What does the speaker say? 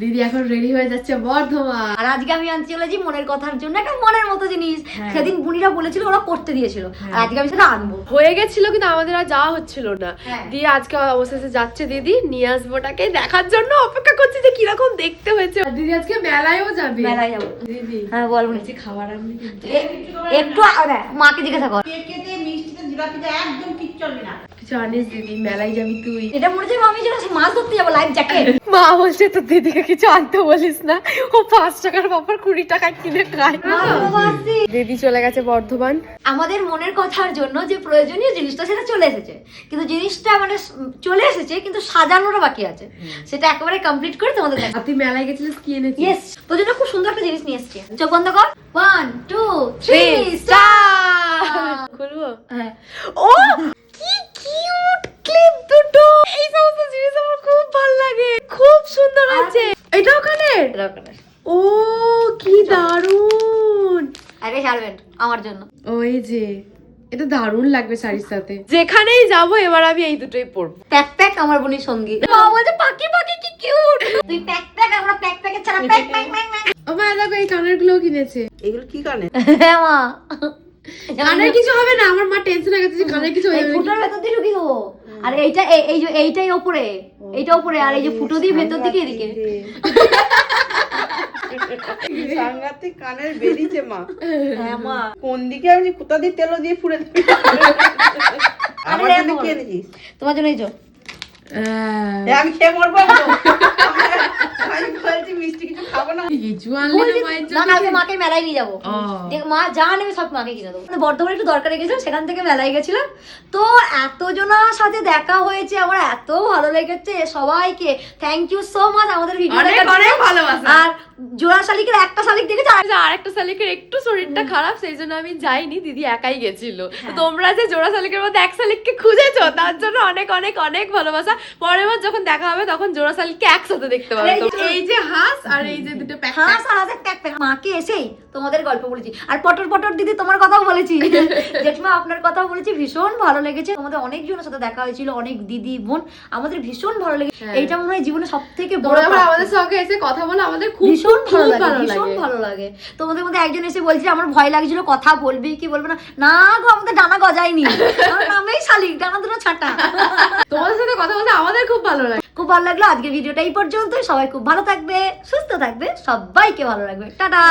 দিদি এখন রেডি হয়ে যাচ্ছে বর্ধমান। আর আজকে আমি আনতে চলেছি মনের কথার জন্য একটা মনের মতো জিনিস। সেদিন বুনিরা বলেছিল ওরা করতে দিয়েছিল, আর আজকে আমি সেটা আনবো। হয়ে গেছিল কিন্তু আমাদের আর যাওয়া হচ্ছিল না। হ্যাঁ। দিয়ে আজকে অবশেষে যাচ্ছে দিদি, নিয়ে আসবো ওটাকে দেখার জন্য অপেক্ষা করছি যে কিরকম দেখতে হয়েছে। আর দিদি আজকে মেলায়ও যাবে। মেলায় যাবো দিদি হ্যাঁ বল বুনি। খাবার আনবি কিন্তু। একটু মাকে জিজ্ঞাসা কর। একদম কিচ্ছু চলবে না। কিছু আনিস দিদি, মেলায় যাবি তুই। এটা মনে হচ্ছে আমি যেন মাছ ধরতে যাবো, লাইফ জ্যাকেট। মা বলছে তো দিদিকে কিছু আনতে বলিস না, ও 5 টাকার ব্যাপার 20 টাকায় কিনে খায়। দিদি চলে গেছে বর্ধমান। আমাদের মনের কথার জন্য যে প্রয়োজনীয় জিনিসটা সেটা চলে এসেছে, কিন্তু জিনিসটা মানে চলে এসেছে কিন্তু সাজানোটা বাকি আছে। সেটা একেবারে কমপ্লিট করে তোমাদের দেখাবো। আপনি মেলায় গেছিলিস, কি এনেছিস? ইয়েস, তোর জন্য খুব সুন্দর একটা জিনিস নিয়ে এসেছি। চোখ বন্ধ কর। 1 2 3 স্টার্ট। খুলবো? হ্যাঁ। ও কি কিউট ক্লিপ দুটো, এই সমস্ত জিনিস আমার খুব ভালো লাগে, খুব সুন্দর আছে। এটা ওখানে ও কি দারুন। আরে সার্ভেন্ট আমার জন্য। ওই যে এটা দারুন লাগবে শাড়ির সাথে। যেখানেই যাব এবার আমি এই দুটোই পরবো। প্যাক প্যাক আমার বোনের সঙ্গী। মা বলছে পাখি পাখি কি কিউট। তুই প্যাক প্যাক, আমরা প্যাক প্যাকের ছাড়া প্যাক প্যাক প্যাক প্যাক। ও মা দেখো এই কানের গুলো কিনেছে। এগুলো কি কানে? হ্যাঁ মা, কানের কিছু হবে না, আমার মা টেনশন হয়ে গেছে যে কানের কিছু হয়ে এই যাবে। ফুটোর ভেতর দিয়ে ঢুকিয়ে দেবো। আর এইটা এই যে এইটাই ওপরে, এইটা ওপরে, আর এই যে ফুটো দিয়ে ভেতর দিকে এদিকে। সাংঘাতিক কানের বেরিয়েছে মা। হ্যাঁ মা। কোন দিকে আমি কোথা দিয়ে তেল দিয়ে পুড়ে দিবি? আমার জন্য কি এনেছিস? তোমার জন্য এই যে আমি খেয়ে মরবো। আমি বলছি মিষ্টি কিছু খাবো না। কিছু আনলে না মায়ের না জন্য? না, আমি মাকে মেলায় নিয়ে যাবো। ও। দেখ মা যা নেবে সব মাকে কিনে দেবো। বর্ধমানে একটু দরকারে গেছিলাম, সেখান থেকে মেলায় গেছিলাম। তো এতজনের সাথে দেখা হয়েছে, আমার এত ভালো লেগেছে। সবাইকে থ্যাংক ইউ সো মাচ আমাদের ভিডিও অনেক দেখার অনেক জন্য। ভালোবাসা। আর জোড়া শালিকের একটা শালিক দেখেছে, আর একটা শালিকের একটু শরীরটা খারাপ, সেই জন্য আমি যাইনি, দিদি একাই গেছিল। তোমরা যে জোড়া শালিকের মধ্যে এক শালিককে খুঁজেছো তার জন্য অনেক অনেক অনেক ভালোবাসা। পরের বার যখন দেখা হবে তখন জোড়া শালিককে একসাথে দেখতে পাবে। এই যে হাঁস আর এই যে দুটো প্যাক হ্যাঁ সারাতে প্যাক প্যাক। মাকে এসেই তোমাদের গল্প বলেছি, আর পটর পটর দিদি তোমার কথাও বলেছি, জেঠিমা আপনার কথাও বলেছি। ভীষণ ভালো লেগেছে। আমাদের অনেকজনের সাথে দেখা হয়েছিল, অনেক দিদি বোন, আমাদের ভীষণ ভালো লেগেছে। এইটা মনে হয় জীবনে সব থেকে বড়। আমাদের সঙ্গে এসে কথা বলে আমাদের খুব ভীষণ ভালো লাগে, ভালো ভীষণ লাগে। ভালো লাগে। তোমাদের মধ্যে একজন এসে বলছিল আমার ভয় লাগছিল কথা বলবি কি বলবে না। না গো, আমাদের ডানা গজায়নি, আমার নামেই শালিক, ডানা দুটো ছাটা। তোমাদের সাথে কথা বলতে আমাদের খুব ভালো লাগে। খুব ভালো লাগলো। আজকের ভিডিওটা এই পর্যন্ত। সবাই খুব ভালো থাকবে, সুস্থ থাকবে, সবাইকে ভালো লাগবে। টাটা।